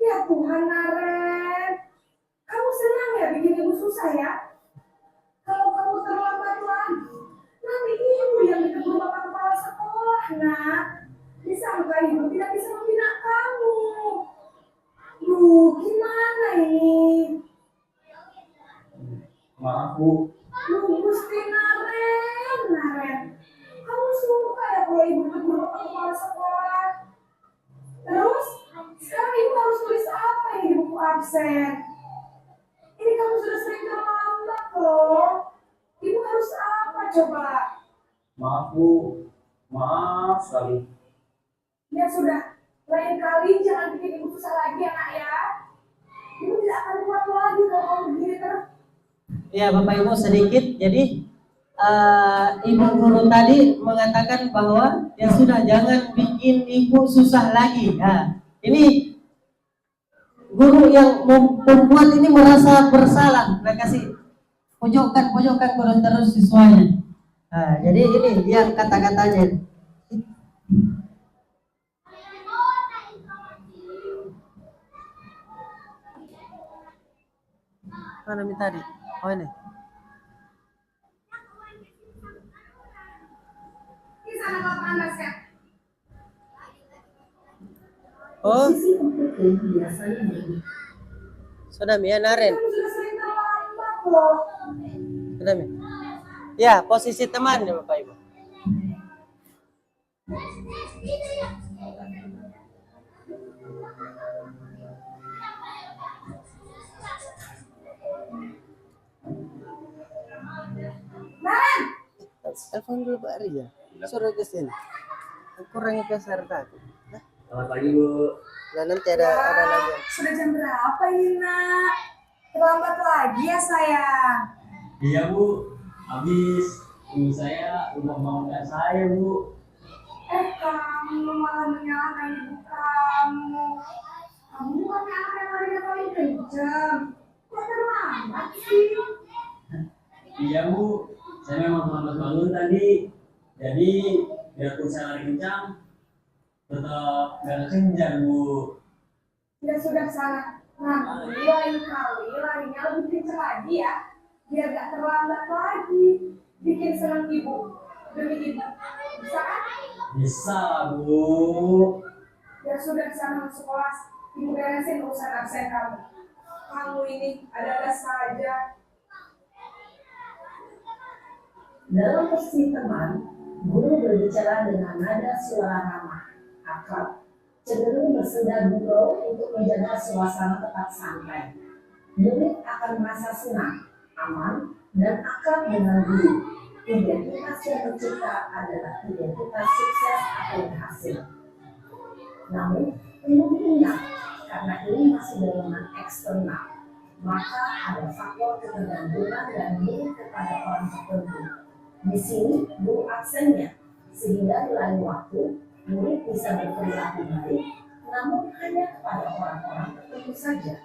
Ya Tuhan, Naren. Kamu senang ya bikin ibu susah ya? Kalau kamu terlambat lagi, nanti ibu yang ditegur bapak kepala sekolah, Nak. Disangka ibu tidak bisa membina kamu. Duh, gimana ini? Maaf, Bu. Gusti Naren. Kamu suka ya kalau ibu tegur bapak kepala sekolah? Terus, sekarang ibu harus tulis apa ini di buku absen? Ini kamu sudah sering terlambat loh. Ibu harus apa coba? Maaf, Bu. Maaf sekali. Ya sudah, lain kali jangan bikin ibu susah lagi ya, Nak ya. Ibu tidak akan kuat lagi kalau kamu begini terus. Ya, Bapak Ibu sedikit. Jadi ibu guru tadi mengatakan bahwa ya sudah, jangan bikin ibu susah lagi. Nah, ini guru yang membuat ini merasa bersalah. Nah, kasih pojokkan terus siswanya. Nah, jadi ini yang kata-katanya. Mana tadi? Oh ini. Di sana lapangan basket. Oh, Posisi komputer biasanya begini. sudah Mi ya Naren. Kamu sudah sering terlambat loh. Sudah Mi. Ya, posisi teman ya Bapak Ibu. Nan, Telepon dulu Pak Ria. Suruh ke sini. Kurangi peserta. Selamat pagi Bu. Nah, nanti ada lagi. sudah jam berapa ini nak? Terlambat lagi ya sayang. Iya Bu, habis ibu saya rumah bangunkan saya Bu. Kamu malah menyalahkan ibu kamu. Kamu bukan anak yang larinya paling kencang. Kok terlambat sih? Iya Bu, saya memang terlambat bangun tadi. Jadi biarpun saya lari kencang, tetap gak kencang Bu. Ya sudah sana. Nanti lain kali larinya lebih kencang lagi ya. Biar gak terlambat lagi. Bikin senang ibu. Demi ibu. Bisa kan? Bisa lah Bu. Ya sudah sana masuk kelas. Ibu beresin urusan absen kamu. Kamu ini ada-ada saja. Dalam posisi teman, guru berbicara dengan nada suara ramah, akrab, cenderung bersedia gurau untuk menjaga suasana tetap santai. Murid akan merasa senang, aman, dan akrab dengan guru. Identitas yang tercipta adalah identitas sukses atau berhasil. Namun, perlu diingat, karena ini masih golongan eksternal, maka ada faktor ketergantungan dan murid kepada orang tertentu. Di sini guru absennya, sehingga di lain waktu murid bisa berperilaku baik, namun hanya kepada orang-orang tertentu saja.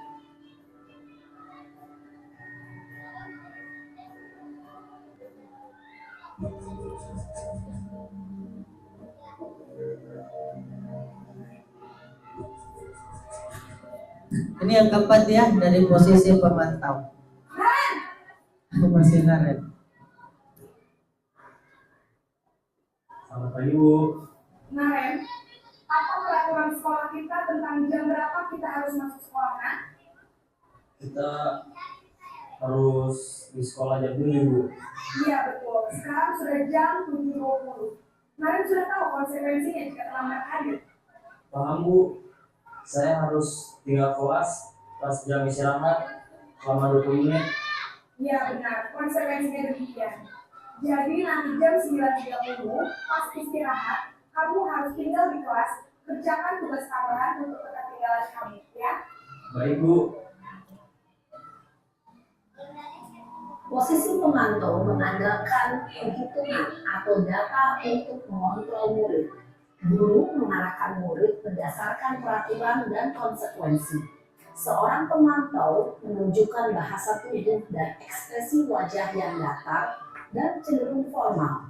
Ini yang keempat ya, dari posisi pemantau. Masih Naren. Selamat pagi Bu. Nah, Ren, apa peraturan sekolah kita tentang jam berapa kita harus masuk sekolah, Nak? Kita harus di sekolah jam 7 Bu. Iya, betul. Sekarang sudah jam 7.20. Kemarin sudah tahu konsekuensinya jika terlambat hadir. Paham Bu, saya harus tinggal kelas pas jam istirahat selama 20 menit. Iya, benar. Konsekuensinya demikian. Jadi nanti jam 9.30 pas istirahat, kamu harus tinggal di kelas, kerjakan tugas tambahan untuk ketertinggalan kamu, ya. Baik Bu. Posisi pemantau mengandalkan penghitungan atau data untuk mengontrol murid. Guru mengarahkan murid berdasarkan peraturan dan konsekuensi. Seorang pemantau menunjukkan bahasa tubuh dan ekspresi wajah yang datar dan cenderung formal.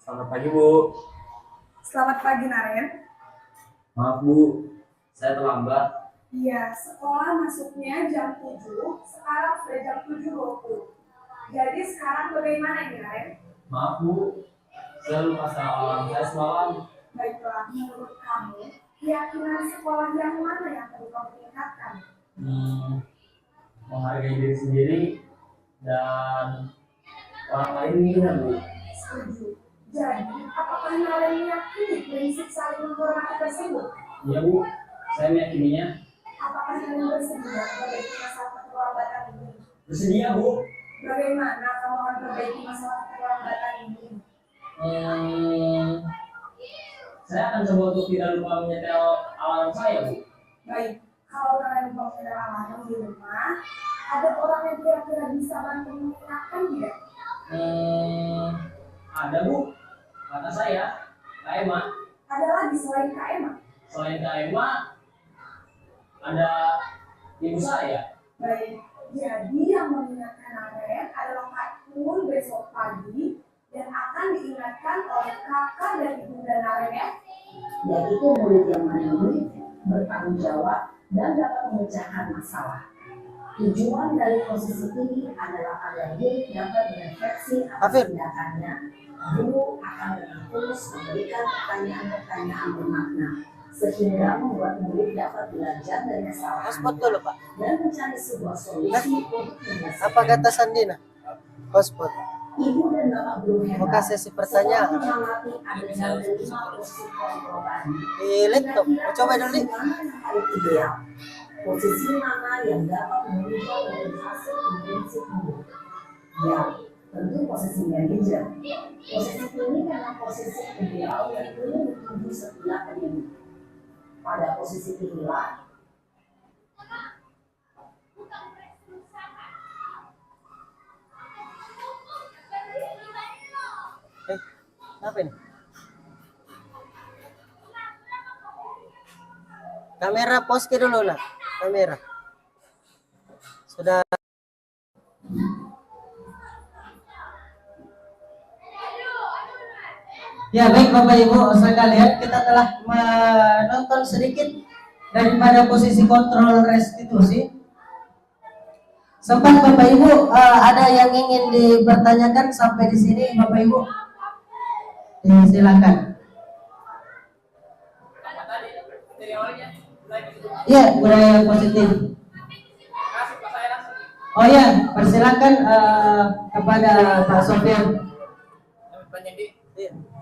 Selamat pagi Bu. Selamat pagi, Naren. Maaf Bu, saya terlambat. Iya, sekolah masuknya jam 7, sekarang sudah jam 7.20. Jadi sekarang bagaimana ini, Naren? Maaf Bu, saya lupa sama alarm saya semalam. Baiklah, menurut kamu, keyakinan sekolah yang mana yang perlu kamu tingkatkan? Menghargai diri sendiri dan orang lain juga Bu. Setuju. Jadi, apakah Naren meyakini prinsip saling menghormati tersebut? Iya Bu, saya meyakininya. Apakah Naren bersedia memperbaiki masalah keterlambatan ini? Bersedia Bu. Bagaimana kamu akan memperbaiki masalah keterlambatan ini? Saya akan coba untuk tidak lupa menyetel alarm saya Bu. Baik, kalau Naren lupa menyetel alarm di rumah, ada orang yang kira-kira bisa bantu mengingatkan tidak? Ada Bu, kata saya, Kak Emma. Ada lagi selain Kak Emma? Selain Kak Emma, ada ibu saya. Baik, Jadi yang mengingatkan Aren adalah Kak Kun besok pagi dan akan diingatkan oleh kakak dari Bunda Naren ya. Yaitu murid yang mandiri, bertanggung jawab, dan dapat memecahkan masalah. Tujuan dari posisi ini adalah agar murid dapat merefleksi atas tindakannya. Guru akan dengan tulus memberikan pertanyaan-pertanyaan bermakna sehingga membuat murid dapat belajar dari kesalahan Hotspot dulu, Pak. dan mencari sebuah solusi untuk menyelesaikan. Apa kata Sandina? Hotspot. Ibu dan bapak guru hebat Buka sesi pertanyaan. setelah mengamati adegan dan 5 posisi kontrol tadi. Di laptop. Coba dulu, Dik. Mana yang paling ideal? Posisi mana yang dapat merubah dari hasil prinsip ibu? Ya, tentu posisi manajer. Posisi ini memang posisi ideal yang perlu dituju setiap pendidik. Pada posisi inilah Apa ini? Kamera pause ke dulu lah. Kamera. Sudah. Ya baik Bapak Ibu sekalian, kita telah menonton sedikit daripada posisi kontrol restitusi. Sempat Bapak Ibu ada yang ingin dipertanyakan sampai di sini Bapak Ibu? Silakan. Ya, budaya yang positif. Oh ya, persilakan kepada Pak Sofyan.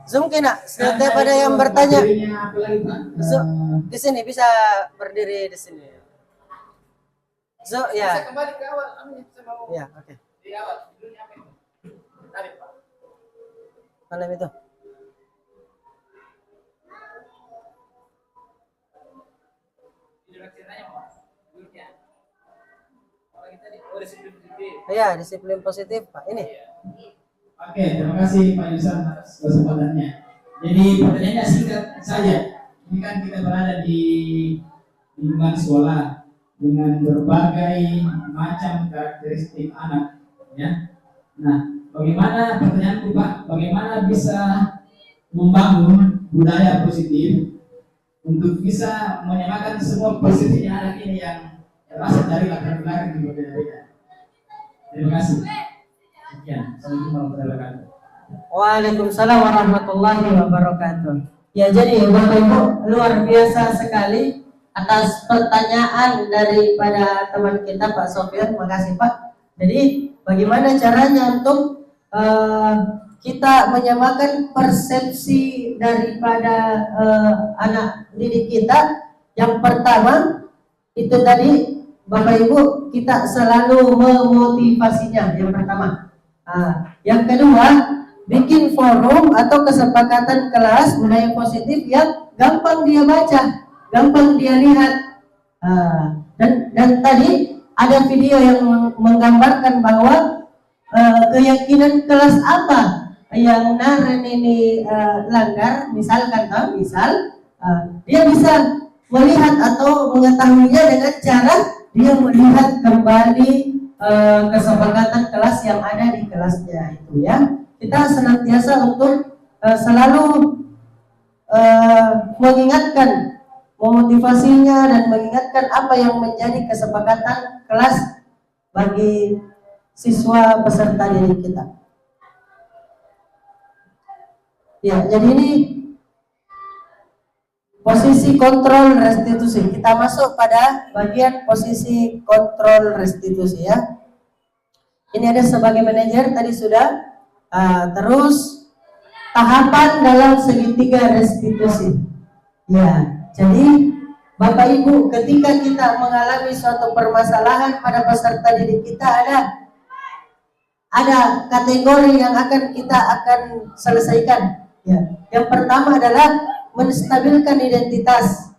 Zoom kena, setiap ada yang bertanya. Di sini bisa berdiri di sini. Ya. Bisa kembali ke awal, Amin. Saya mau Ya, oke. di awal. Judulnya apa itu? Tarik, Pak. Mana itu? Judul ceritanya, Pak. Judulnya. Kalau kita di disiplin positif. Ya, disiplin positif, Pak. Ini. Oke, terima kasih Pak Yusan atas kesempatannya. Jadi pertanyaannya singkat saja. Ini kan kita berada di lingkungan sekolah dengan berbagai macam karakteristik anak, ya. Nah, bagaimana pertanyaanku Pak? Bagaimana bisa membangun budaya positif untuk bisa menyamakan semua positifnya anak ini yang berasal dari latar belakang yang berbeda-beda? Terima kasih. Sekian, assalamualaikum warahmatullahi wabarakatuh. Waalaikumsalam warahmatullahi wabarakatuh. Ya, jadi Bapak Ibu luar biasa sekali atas pertanyaan daripada teman kita Pak Sofyan. Terima kasih Pak. Jadi bagaimana caranya untuk kita menyamakan persepsi daripada anak didik kita? Yang pertama itu tadi Bapak Ibu kita selalu memotivasinya. Yang pertama. Yang kedua, bikin forum atau kesepakatan kelas budaya positif yang gampang dia baca, gampang dia lihat. Dan tadi ada video yang menggambarkan bahwa keyakinan kelas apa yang Naren ini langgar, misalkan dia bisa melihat atau mengetahuinya dengan cara dia melihat kembali kesepakatan kelas yang ada di kelasnya itu, ya. Kita senantiasa untuk selalu mengingatkan, memotivasinya dan mengingatkan apa yang menjadi kesepakatan kelas bagi siswa peserta didik kita. Ya, jadi ini posisi kontrol restitusi. Kita masuk pada bagian posisi kontrol restitusi, ya. Ini ada sebagai manajer tadi sudah. Terus tahapan dalam segitiga restitusi. Ya, jadi Bapak Ibu, ketika kita mengalami suatu permasalahan pada peserta didik kita, ada kategori yang kita akan selesaikan. Ya, yang pertama adalah menstabilkan identitas.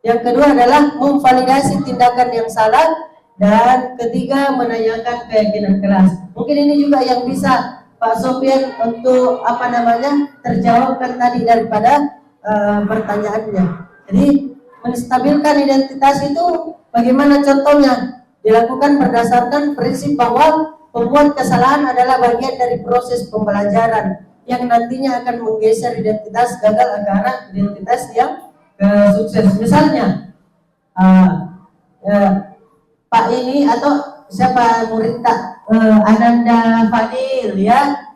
Yang kedua adalah memvalidasi tindakan yang salah, dan ketiga menanyakan keyakinan kelas. Mungkin ini juga yang bisa Pak Sofyan untuk terjawabkan tadi daripada pertanyaannya. Jadi menstabilkan identitas itu bagaimana contohnya? dilakukan berdasarkan prinsip bahwa membuat kesalahan adalah bagian dari proses pembelajaran yang nantinya akan menggeser identitas gagal ke arah identitas yang sukses. Misalnya Pak ini atau siapa murid Kak Ananda Fadil ya,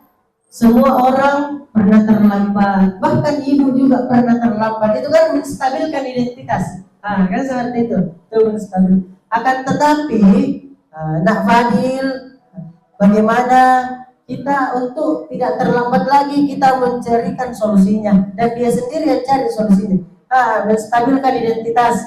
semua orang pernah terlambat, bahkan ibu juga pernah terlambat. Itu kan menstabilkan identitas. Kan seperti itu menstabil. Akan tetapi Nak Fadil, bagaimana kita untuk tidak terlambat lagi, kita mencarikan solusinya dan dia sendiri yang cari solusinya. Menstabilkan identitas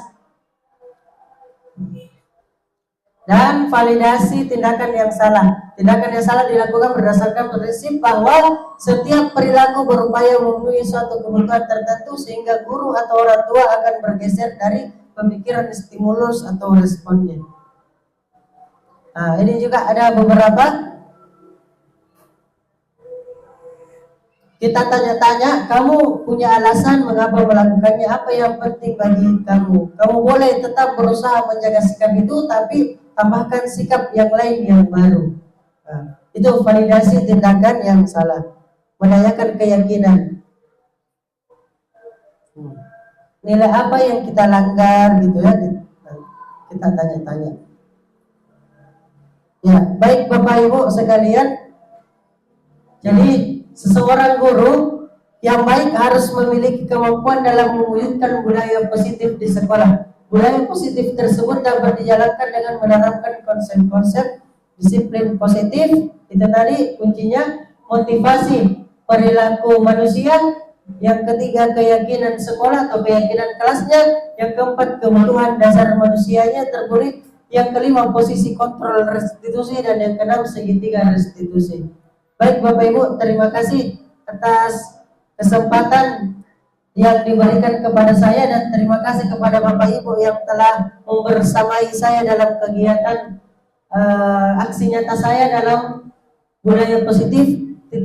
dan validasi tindakan yang salah. Tindakan yang salah dilakukan berdasarkan prinsip bahwa setiap perilaku berupaya memenuhi suatu kebutuhan tertentu sehingga guru atau orang tua akan bergeser dari pemikiran stimulus atau responnya. Ini juga ada beberapa. Kita tanya-tanya, kamu punya alasan mengapa melakukannya, apa yang penting bagi kamu. Kamu boleh tetap berusaha menjaga sikap itu, tapi tambahkan sikap yang lain yang baru. Itu validasi tindakan yang salah. Menanyakan keyakinan. Nilai apa yang kita langgar gitu ya, kita tanya-tanya. Ya, baik Bapak Ibu sekalian. Jadi seseorang guru yang baik harus memiliki kemampuan dalam mewujudkan budaya positif di sekolah. Budaya positif tersebut dapat dijalankan dengan menerapkan konsep-konsep disiplin positif. Itu tadi kuncinya, motivasi perilaku manusia. Yang ketiga, keyakinan sekolah atau keyakinan kelasnya. Yang keempat, kebutuhan dasar manusianya terpulih. Yang kelima, posisi kontrol restitusi. Dan yang keenam, segitiga restitusi. Baik Bapak Ibu, terima kasih atas kesempatan yang diberikan kepada saya dan terima kasih kepada Bapak Ibu yang telah membersamai saya dalam kegiatan aksi nyata saya dalam budaya positif 1.4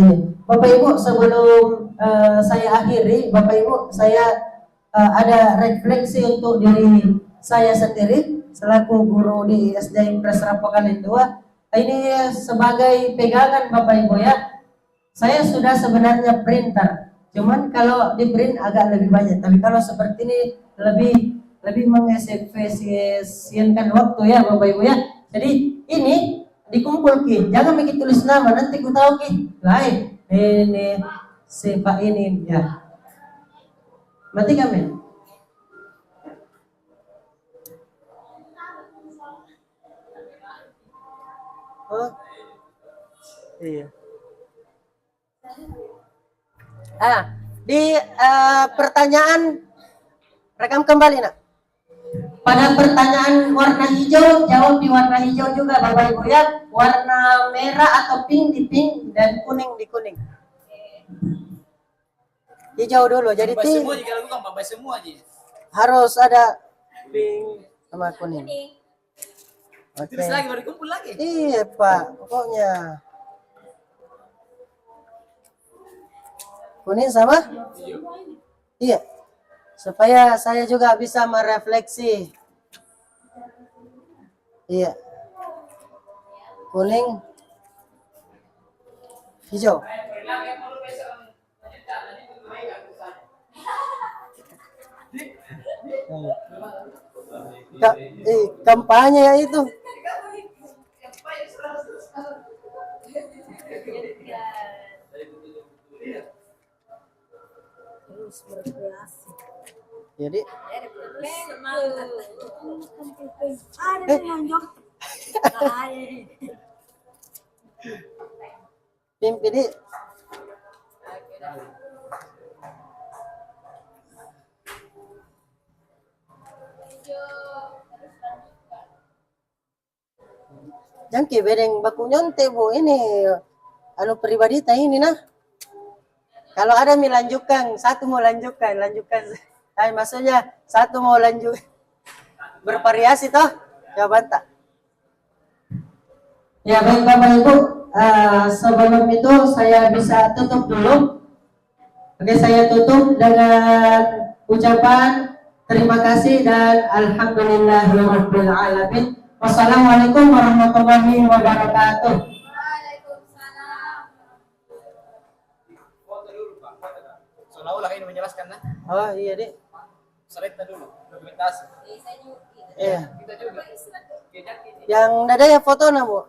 ini. Bapak Ibu, sebelum saya akhiri, Bapak Ibu, saya ada refleksi untuk diri saya sendiri selaku guru di SD Impres Rapokan 2. Ini sebagai pegangan Bapak Ibu ya. Saya sudah sebenarnya printer, cuman kalau di print agak lebih banyak. Tapi kalau seperti ini lebih mengefisienkan waktu ya Bapak Ibu ya. Jadi ini dikumpul ki, jangan bikin tulis nama, nanti ku tahu ki lain. Ini si Pak ini ya. Mati kami. Oh, iya. Di pertanyaan rekam kembali nak. Pada pertanyaan warna hijau, jawab di warna hijau juga Bapak Ibu ya. Warna merah atau pink di pink dan kuning di kuning. Hijau dulu. Jadi semua jika lakukan Bapak semua aja. Harus ada pink sama kuning. Terus lagi baru kumpul lagi. Iya Pak, pokoknya kuning sama? Iya. Supaya saya juga bisa merefleksi. Iya. Kuning, hijau. Kampanye itu. Terus berkreasi. Jadi Ada nonjok. Pimpin jangki bedeng baku nyonte bu ini anu pribadi tah ini nah. Kalau ada melanjutkan, satu mau lanjutkan. Maksudnya satu mau lanjut bervariasi toh jawaban tak. Ya baik Bapak Ibu, sebelum itu saya bisa tutup dulu. Oke, saya tutup dengan ucapan Terima kasih dan alhamdulillahirabbil alamin. Wassalamualaikum warahmatullahi wabarakatuh. Foto dulu Pak, foto Pak. Seolah-olah ini menjelaskan nah. Oh iya dek. Selekta dulu, dokumentasi. Iya. Kita juga. Yang dada ya foto na bu.